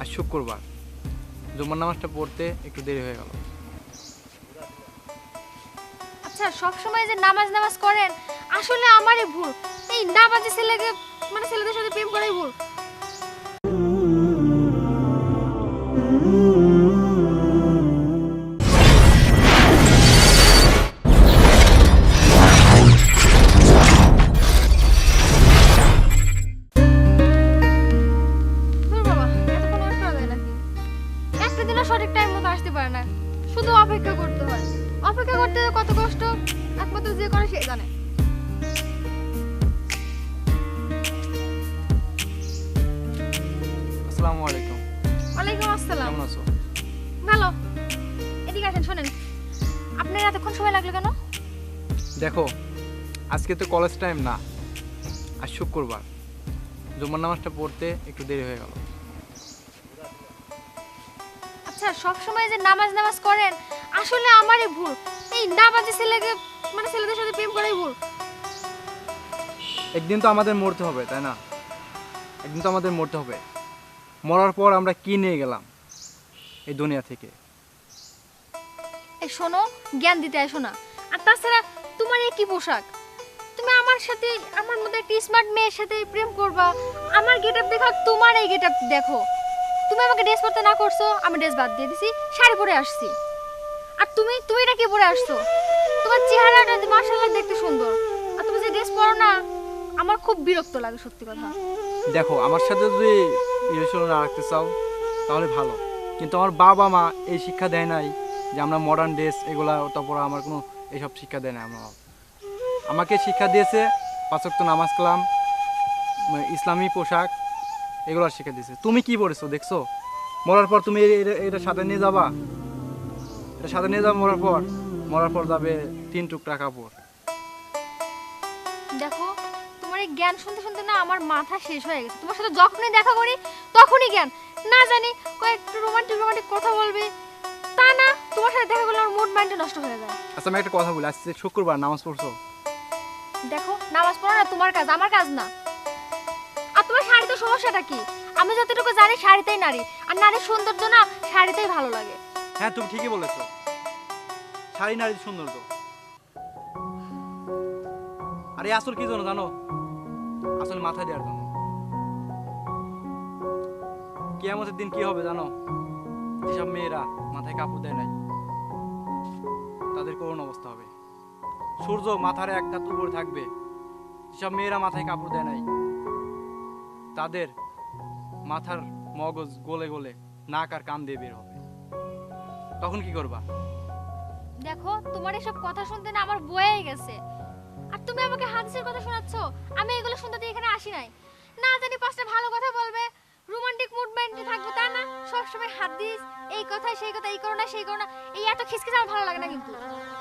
আজ শুক্রবার, জুমার নামাজটা পড়তে একটু দেরি হয়ে গেল। আচ্ছা, সব সময় যে নামাজ নামাজ করেন, আসলে আমারই ভুল। এই নামাজি ছেলেকে মানে ছেলেদের সাথে প্রেম করাই ভুল। ধুর বাবা, এতক্ষণ ওয়েট করা যায় নাকি? একটা দিনও সঠিক টাইম মতো আসতে পারে না, শুধু অপেক্ষা করতে হয়। অপেক্ষা করতে কত কষ্ট একমাত্র যে করে সে জানে। আসসালামু আলাইকুম। ওয়ালাইকুম আসসালাম। কেমন আছো? ভালো। এদিকে আসেন, শোনেন, আপনার এতক্ষণ সময় লাগলো কেন? দেখো, আজকে তো কলেজ টাইম না, আজ শুক্রবার, জুমার নামাজটা পড়তে একটু দেরি হয়ে গেল। আচ্ছা, সব সময় যে নামাজ নামাজ করেন, আসলে আমারই ভুল। এই নামাজি ছেলেকে মানে ছেলেদের সাথে প্রেম করাই ভুল। একদিন তো আমাদের মরতে হবে, তাই না? একদিন তো আমাদের মরতে হবে। মরার পর আমরা কি নিয়ে গেলাম এই দুনিয়া থেকে? এই শোনো, জ্ঞান দিতে আসো না। আর তাছাড়া তোমার এই কি পোশাক? তুমি আমার সাথে, আমার মধ্যে একটা স্মার্ট মেয়ের সাথে প্রেম করবা? আমার গেটআপ দেখো, আর তোমার এই গেটআপ দেখো। তুমি আমাকে ড্রেস পরতে না করছো, আমি ড্রেস বাদ দিয়ে দিছি, শাড়ি পরে আসছি। আর তুমি তুমি এটা কি পরে আসছো? তোমার চেহারাটা মাশাআল্লাহ দেখতে সুন্দর, আর তুমি যে ড্রেস পরো না, আমার খুব বিরক্ত লাগে সত্যি কথা। দেখো, আমার সাথে যদি রিলেশন না রাখতে চাও তাহলে ভালো, কিন্তু আমার বাবা মা এই শিক্ষা দেয় নাই যে আমরা মডার্ন ড্রেস এগুলা তারপর আমার কোনো এইসব শিক্ষা দেয় না। আমাকে শিক্ষা দিয়েছে পাঁচ ওয়াক্ত নামাজ কালাম, ইসলামী পোশাক, এগুলোর শিক্ষা দিয়েছে। তুমি কি পড়েছো দেখছো? মরার পর তুমি এটা সাথে নিয়ে যাবা? এটা সাথে নিয়ে যাবে মরার পর যাবে 3 টুকরা কাপড়। দেখো, তোমার এই জ্ঞান শুনতে শুনতে না আমার মাথা শেষ হয়ে গেছে। তোমার সাথে যখনই দেখা করি তখনই জ্ঞান, না জানি কয়েকটা রোমান্টিক রোমান্টিক কথা বলবে, তা না তোমার সাথে দেখা করলে আমার মুড মাইন্ডটা নষ্ট হয়ে যায়। আচ্ছা, আমি একটা কথা বলি, আজকে শুক্রবার, নামাজ পড়ছো? দেখো, নামাজ পড়া না তোমার কাজ, আমার কাজ না। আর তোমার শাড়িতে সমস্যাটা কি? আমি যতটুকু জানি শাড়িতেই নারী, আর নারীর সৌন্দর্য না শাড়িতেই ভালো লাগে। হ্যাঁ, তুমি ঠিকই বলেছো, শাড়ি নারীর সৌন্দর্য। আর এই আসল কি জন্য জানো? আসল মাথায় দেওয়ার জন্য। কিয়ামতের দিন কি হবে জানো? যেসব মেয়েরা মাথায় কাপড় দেয় নাই তাদের করুণ অবস্থা হবে। সূর্য মাথার এক হাত উপরে থাকবে, যেসব মেয়েরা মাথায় কাপড় দেয় নাই তাদের মাথার মগজ গলে গলে নাক আর কান দিয়ে বের হবে। তখন কি করবা? দেখো, তোমার এসব কথা শুনতে না আমার বয়ে গেছে। আর তুমি আমাকে হাদিসের কথা শোনাচ্ছ, আমি এগুলো শুনতে এখানে আসি নাই। না জানি পাঁচটা ভালো কথা বলবে, রোমান্টিক মুভমেন্টে থাকবে, তা না সবসময় হাদিস, এই কথা সেই কথা, এই করো না সেই করো না, এই এত খিসখিস আমার ভালো লাগে না। কিন্তু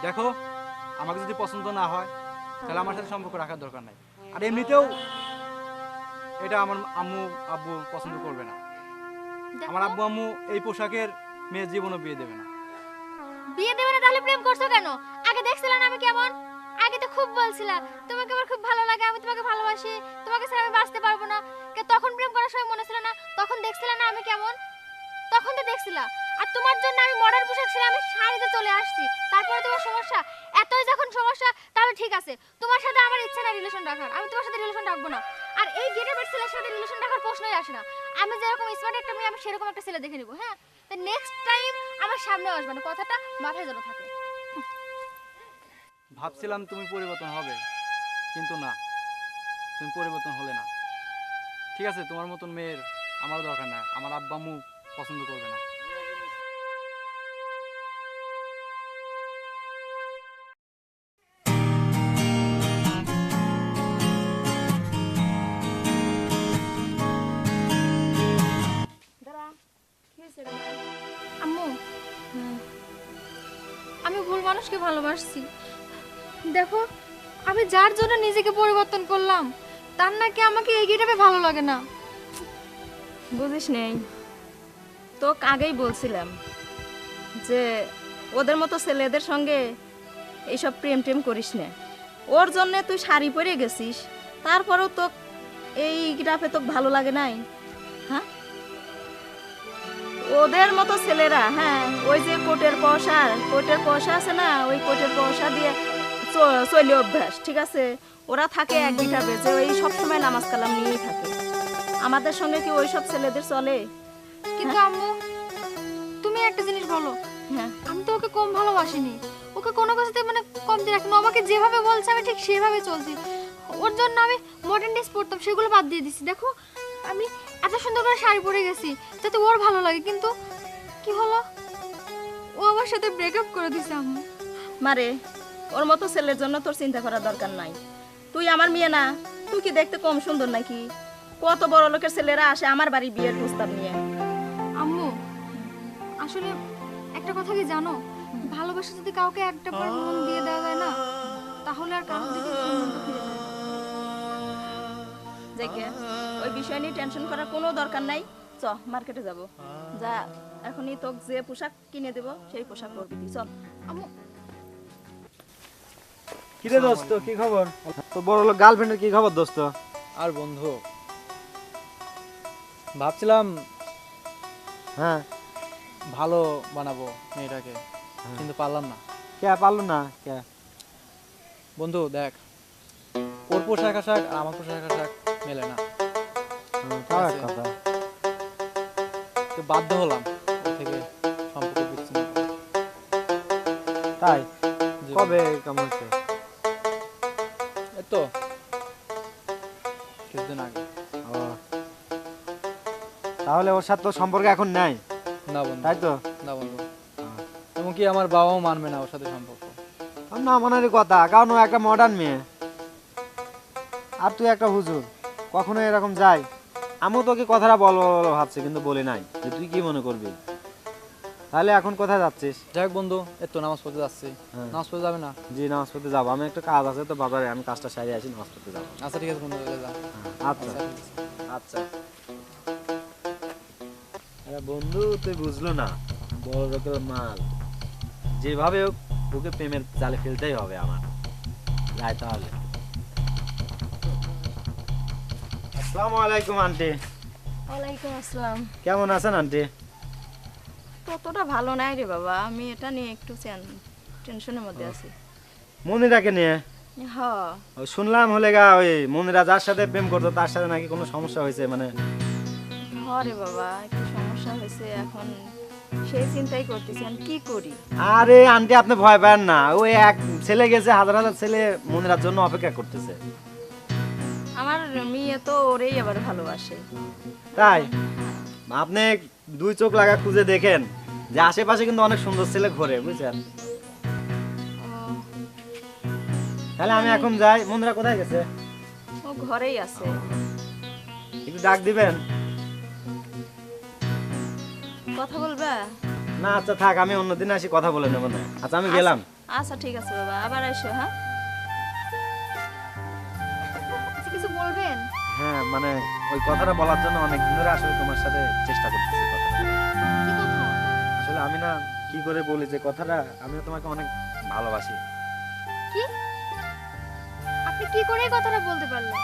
দেখো, আমাকে যদি পছন্দ না হয় তাহলে আমার সাথে সম্পর্ক রাখার দরকার নাই। আর এমনিতেও এটা আমার আম্মু আব্বু পছন্দ করবে না। দেখো, আমার আব্বু আম্মু এই পোশাকের মেয়ে জীবনও বিয়ে দেবে না। বিয়ে দেবে না তাহলে প্রেম করছো কেন? আগে দেখছিলে না আমি কেমন? আগে তো খুব বলছিলা তোমাকে আমার খুব ভালো লাগে, আমি তোমাকে ভালোবাসি, তোমাকে ছাড়া আমি বাঁচতে পারবো না। তখন প্রেম করার সময় মনে ছিল না? তখন দেখছিলে না আমি কেমন? তখন তো দেখছিলা। আর তোমার জন্য আমি মডার্ন পোশাক ছেড়ে আমি শাড়িতে চলে আসছি। তারপরে তোমার সমস্যা, এতই যখন সমস্যা, তাহলে ঠিক আছে, তোমার সাথে আমার ইচ্ছা না রিলেশন রাখার, আমি তোমার সাথে রিলেশন রাখবো না। আর এই গেটের ছেলের সাথে রিলেশন রাখার প্রশ্নই আসে না। আমি যেরকম স্মার্ট একটা মেয়ে, আমি সেরকম একটা ছেলে দেখে নিব। হ্যাঁ, তো নেক্সট টাইম আমার সামনে আসবে না, কথাটা মাথায় যেন থাকে। ভাবছিলাম তুমি পরিবর্তন হবে, কিন্তু না, তুমি পরিবর্তন হলে না। ঠিক আছে, তোমার মতন মেয়ের আমারও দরকার না, আমার আব্বা আম্মু পছন্দ করবে না। আম্মু, আমি ভুল মানুষকে ভালোবাসছি। দেখো, আমি যার জন্য নিজেকে পরিবর্তন করলাম, তার নাকি আমাকে এই গেটাপে ভালো লাগে না। বুঝিস নেই, তোকে আগেই বলছিলাম যে ওদের মতো ছেলেদের সঙ্গে এইসব প্রেম টেম করিস না। ওর জন্যে তুই শাড়ি পরে গেছিস, তারপরেও তো এই গ্রাফে তোকে ভালো লাগে নাই? হ্যাঁ, তোদের মতো ছেলেরা, হ্যাঁ, ওই যে কোটের পয়সা আছে না, ওই কোটের পয়সা দিয়ে চলে অভ্যাস, ঠিক আছে? ওরা থাকে এক বিঘা বেজে, ওই সবসময় নামাজ কালাম নিয়েই থাকে। আমাদের সঙ্গে কি ওই সব ছেলেদের চলে? কিন্তু আম্মু তুমি একটা জিনিস বলো, হ্যাঁ, আমি তো ওকে কম ভালোবাসিনি, ওকে কোনো কিছুতে মানে কমতি রাখিনি। আমাকে যেভাবে বলছে আমি ঠিক সেভাবে চলছি। ওর জন্য আমি মডার্ন ড্রেস পরতাম, সেগুলো বাদ দিয়ে দিছি। দেখো আমি এত সুন্দর করে শাড়ি পরে গেছি যাতে ওর ভালো লাগে, কিন্তু কি হলো, ও আমার সাথে ব্রেকআপ করে দিছে আম্মু। মারে, ওর মতো ছেলের জন্য তোর চিন্তা করার দরকার নাই। তুই আমার মেয়ে না, তুই কি দেখতে কম সুন্দর নাকি? কত বড় লোকের ছেলেরা আসে আমার বাড়ি বিয়ের প্রস্তাব নিয়ে। আম্মু আসলে একটা কথা কি জানো, ভালোবাসা যদি কাউকে একটা বার মন দিয়ে দেওয়া যায় না, তাহলে আর কারোর দিকে মনটা ফিরে যায় না। দেখে ওই বিষয় নিয়ে টেনশন করার কোনো দরকার নাই। চ মার্কেটে যাব, যা এখনই তোকে যে পোশাক কিনে দেব সেই পোশাক পরবি তুই, চল। আম্মু কিরে দোস্ত, কি খবর? তো বড় লোক গার্লফ্রেন্ডের কি খবর দোস্ত? আর বন্ধু ভাবছিলাম হ্যাঁ, ভালো বানাবো মেয়েটাকে, কিন্তু পারলাম না। কে পারলো না? কে? বন্ধু দেখ, ওর পোশাক আশাক আর আমার পোশাক আশাক মেলে না, তাও এক আছে। কথা। তো বাধ্য হলাম ওর থেকে সম্পর্ক বিচ্ছিন্ন করতে। তাই? জি কবে কেমন হচ্ছে? এই তো কিছুদিন আগে। ও, তাহলে ওর সাথে তোর সম্পর্ক এখন নাই, না বন্ধু, তাই তো? না বন্ধু, এমনকি আমার বাবাও মানবে না ওর সাথে সম্পর্ক। আর না মানারই কথা, কারণ ও একটা মডার্ন মেয়ে আর তুই একটা হুজুর, কখনো এরকম যায়? আমিও তোকে কথাটা বলবো বলবো ভাবছি, কিন্তু বলি নাই যে তুই কি মনে করবি। তাহলে এখন কোথায় যাচ্ছিস? যাই হোক বন্ধু, এই তো নামাজ পড়তে যাচ্ছি। হ্যাঁ। নামাজ পড়তে যাবে না? জি, নামাজ পড়তে যাবো, আমি একটা কাজ আছে তো বাজারে, আমি কাজটা সারিয়ে আসি, নামাজ পড়তে যাবো। আচ্ছা ঠিক আছে বন্ধু, তাহলে যা। আচ্ছা আচ্ছা, ঠিক আছে। আচ্ছা। আরে বন্ধু, তুই বুঝলো না, বড় লোকের মাল, যেভাবে হোক ওকে প্রেমের জালে ফেলতেই হবে আমার। যাই তাহলে। আসসালামু আলাইকুম আন্টি। ওয়ালাইকুম আসসালাম। কেমন আছেন আন্টি? ততটা ভালো নাই রে বাবা, আমি এটা নিয়ে একটু টেনশনের মধ্যে আছি। মনিরাকে নিয়ে? হ্যাঁ, ও শুনলাম হলে গা, ওই মনিরা যার সাথে প্রেম করতো তার সাথে নাকি কোনো সমস্যা হয়েছে, মানে হ্যাঁ রে বাবা, একটু সমস্যা হয়েছে, এখন সেই চিন্তাই করতেছি আমি কি করি। আরে আন্টি আপনি ভয় পান না, ওই এক ছেলে গেছে, হাজার হাজার ছেলে মনিরার জন্য অপেক্ষা করতেছে। আমার মেয়ে তো ওরেই আবার ভালোবাসে। তাই? আপনি দুই চোখ লাগা খুঁজে দেখেন যে আশেপাশে কিন্তু অনেক সুন্দর ছেলে ঘোরে, বুঝছেন? ও, তাহলে আমি এখন যাই। মনিরা কোথায় গেছে? ও ঘরেই আছে। একটু ডাক দিবেন? কথা বলবা? না আচ্ছা থাক, আমি অন্যদিন আসি, কথা বলে নেবো না। আচ্ছা আমি গেলাম। আচ্ছা ঠিক আছে বাবা, আবার এসো। হ্যাঁ, আচ্ছা কিছু বলবেন? হ্যাঁ মানে ওই কথাটা বলার জন্য অনেক দিন ধরে আসলে তোমার সাথে চেষ্টা করতেছি কথাটা। কি কথা? আসলে আমি না কি করে বলি যে কথাটা, আমিও তোমাকে অনেক ভালোবাসি। কি আপনি কি করে এই কথাটা বলতে পারলেন?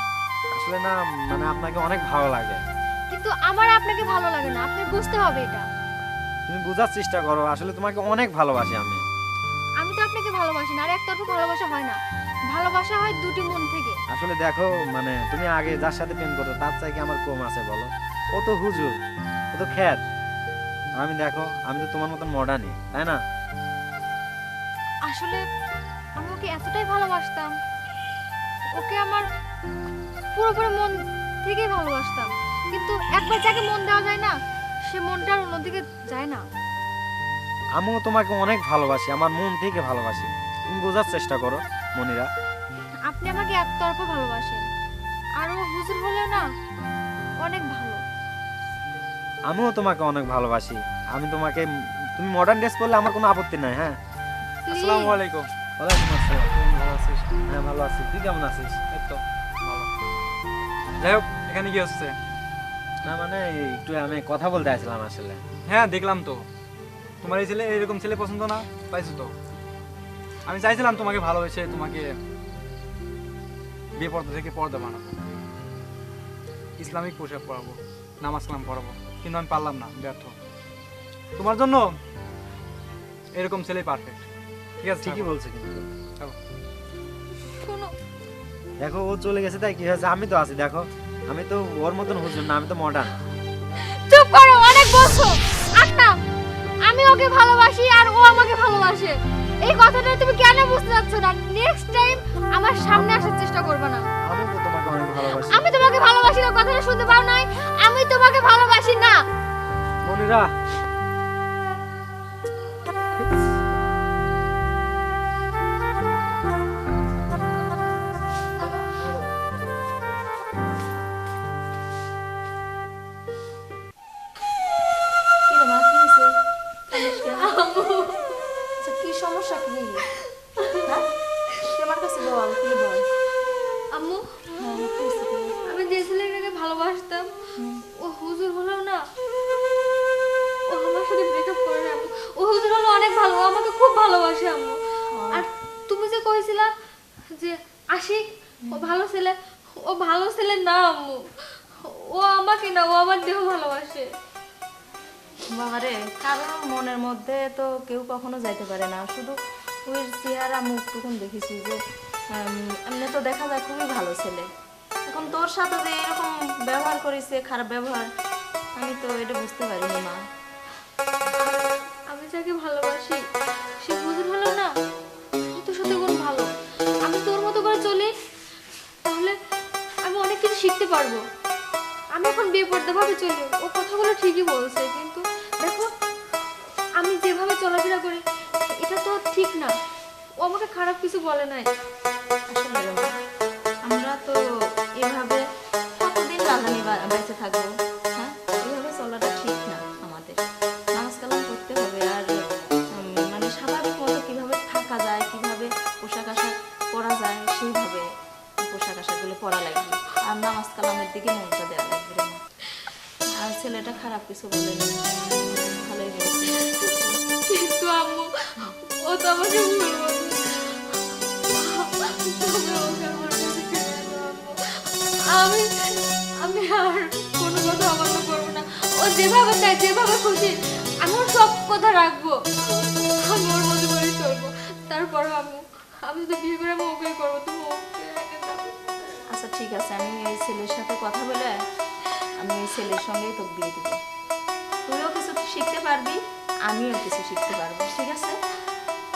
আসলে না মানে আপনাকে অনেক ভালো লাগে। কিন্তু আমার আপনাকে ভালো লাগে না, আপনি বুঝতে হবে এটা। তুমি বোঝার চেষ্টা করো, আসলে তোমাকে অনেক ভালোবাসি আমি। আমি তো আপনাকে ভালোবাসি না, আর একতরফা ভালোবাসা হয় না, ভালোবাসা হয় দুটি মন থেকে। আসলে দেখো মানে তুমি আগে যার সাথে প্রেম করতো তার চাই কি আমার কম আছে বলো? ও তো হুজুর, ও তো খ্যাত। আমি দেখো, আমি তো তোমার মতন মডার্নই, তাই না? আসলে আমি ওকে এতটাই ভালোবাসতাম, ওকে আমার পুরোপুরি মন থেকেই ভালোবাসতাম, কিন্তু একবার যাকে মন দেওয়া যায় না, সে মনটা আর অন্যদিকে যায় না। আমিও তোমাকে অনেক ভালোবাসি, আমার মন থেকে ভালোবাসি। তুমি বোঝার চেষ্টা করো মনিরা। আপনি আমাকে একতরফা ভালোবাসেন, আর ও হুজুর হলেও না অনেক ভালো। আমিও তোমাকে অনেক ভালোবাসি। আমি তোমাকে, তুমি মডার্ন ড্রেস পরলে আমার কোনো আপত্তি নাই। হ্যাঁ, আসসালামু আলাইকুম। ওয়ালাইকুম আসসালাম। তুমি ভালো আছিস? হ্যাঁ ভালো আছি, তুই কেমন আছিস? এই তো ভালো। যাই হোক, এখানে কি হচ্ছে? না মানে একটু আমি কথা বলতে আসলাম আসলে। হ্যাঁ দেখলাম তো, তোমার এই ছেলে, এরকম ছেলে পছন্দ না, পাইছো তো। আমি চাইছিলাম তোমাকে ভালোবেসে তোমাকে বিয়ে পর্দা থেকে পর্দা বানাবো, ইসলামিক পোশাক পরাবো, নামাজ কালাম পড়াবো, কিন্তু আমি পারলাম না, ব্যর্থ। তোমার জন্য এরকম ছেলেই পারফেক্ট। ঠিক আছে, ঠিকই বলছে কিন্তু। চলো। শোনো, দেখো ও চলে গেছে তাই কি হয়েছে, আমি তো আছি দেখো, আমি তো ওর মতন হুজুর না, আমি তো মডার্ন। চুপ করো, অনেক বলছো। আর না, আমি ওকে ভালোবাসি আর ও আমাকে ভালোবাসে। এই কথাটা তুমি কেন বুঝতে পারছো না? নেক্সট টাইম আমার সামনে আসার চেষ্টা করবে না। আমি তো তোমাকে অনেক ভালোবাসি। আমি তোমাকে ভালোবাসি না কথাটা শুনতে পাও নাই? আমি তোমাকে ভালোবাসি না। মনিরা, কি রে মা, কি হয়েছে? আচ্ছা, কি সমস্যা কি? হ্যাঁ, তুই আমার কাছে বল, কি বল? আম্মু, হ্যাঁ, কি হয়েছে তোর? আমি যে ছেলেটাকে ভালোবাসতাম ও হুজুর হলো না, ও আমার সাথে ব্রেকআপ করে না আম্মু। ও হুজুর হলো অনেক ভালো, ও আমাকে খুব ভালোবাসে আম্মু। আর তুমি যে কইছিলা যে আশিক ও ভালো ছেলে, ও ভালো ছেলে না আম্মু। ও আমাকে না, ও আমার দেহ ভালোবাসে। বাবারে, কারোর মনের মধ্যে তো কেউ কখনো যাইতে পারে না, শুধু ওই চেহারা মুখটুকুন দেখেছি যে এমনি তো দেখা যায় খুবই ভালো ছেলে। এখন তোর সাথে যে এরকম ব্যবহার করেছে, খারাপ ব্যবহার, আমি তো এটা বুঝতে পারিনি মা। আমি যাকে ভালোবাসি সে হুজুর হলো না, ও তো সাথে গুণ ভালো। আমি তোর মতো করে চলি, তাহলে আমি অনেক কিছু শিখতে পারবো। আমি এখন বেপরদা ভাবে চলি, ও কথাগুলো ঠিকই বলছে, কিন্তু দেখো আমি যেভাবে চলাফেরা করি এটা তো ঠিক না। ও আমাকে খারাপ কিছু বলে নাই। আসলে রে মা, আমরা তো এভাবে কতদিন রাজানি বেঁচে থাকবো? হ্যাঁ, এভাবে চলাটা ঠিক না আমাদের। নামাজ কালাম করতে হবে, আর মানে স্বাভাবিক মতো কিভাবে থাকা যায়, কিভাবে পোশাক আশাক পরা যায়, সেইভাবে পোশাক আশাকগুলো পরা লাগবে, আর নামাজ কালামের দিকে মনটা দেওয়া লাগবে রে মা। আর ছেলেটা খারাপ কিছু বলেনি, ভালোই বলছে। কিন্তু আম্মু, ও তো আমাকে ভুল বলছে। তুমি ওকে আমার কাছে ফিরিয়ে দাও আম্মু। আমি আমি আর কোনো কথা অমান্য করবো না। ও যেভাবে চায়, যেভাবে খুশি, আমি ওর সব কথা রাখবো। আমি ওর মতো করে চলবো। তারপর আম্মু, আমি যদি বিয়ে করে আমি ওকে করবো, তুমি ওকে রেখে দাও। আচ্ছা ঠিক আছে, আমি এই ছেলের সাথে কথা বলে আমি এই ছেলের সঙ্গেই তোকে বিয়ে দিব। তুইও কিছু শিখতে পারবি, আমিও কিছু শিখতে পারবো, ঠিক আছে?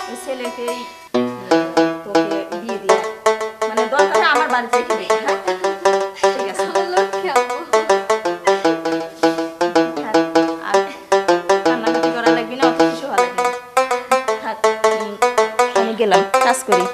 ওই ছেলেকেই তোকে বিয়ে দিয়ে, মানে দরকার হয় আমার বাড়িতে রেখে দিবি, হ্যাঁ? ঠিক আছে। আমার লক্ষ্যে আম্মু। থাক, আর কান্নাকাটি করা লাগবি না, অত কিছু ভালো লাগবে না। থাক, আমি গেলাম, কাজ করি।